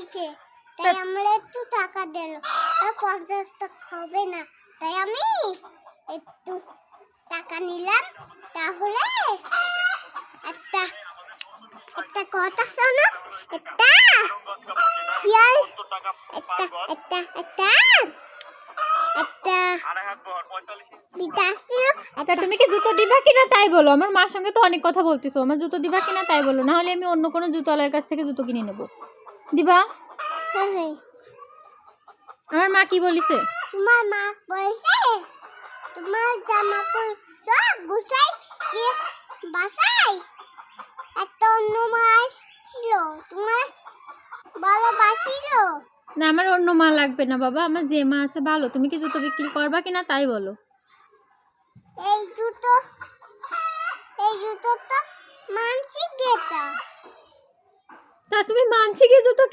দিছে, তাই আমরা একটু টাকা দিল, তা 50 টাকা হবে না, তাই আমি একটু টাকা নিলাম। তাহলে একটা একটা কথা শোনো, একটা শিয়াল একটা একটা একটা একটা বিটাস ছিল। তা তুমি কি জুতো দিবা কিনা তাই বলো। আমার মার সঙ্গে তো অনেক কথা বলতেছো, আমার জুতো দিবা কিনা তাই বলো, না হলে আমি অন্য কোনো জুতোওয়ালার কাছ থেকে জুতো কিনে নেব। দিবা? হ্যাঁ হ্যাঁ, আমার মা কি বলিছে? তোমার মা বলছে তোমার জামা কাপড় সব গুছাই দিয়ে বাসায় একটা অন্য মাছ ছিল, তোমার ভালোবাসিল। না, আমার অন্য মা লাগবে না বাবা, আমার যে মা আছে ভালো। তুমি কি জুতো বিক্রি করবা কিনা তাই বলো। এই জুতো তো মানসিক গেতা। তা তুমি মানছি কি জুতো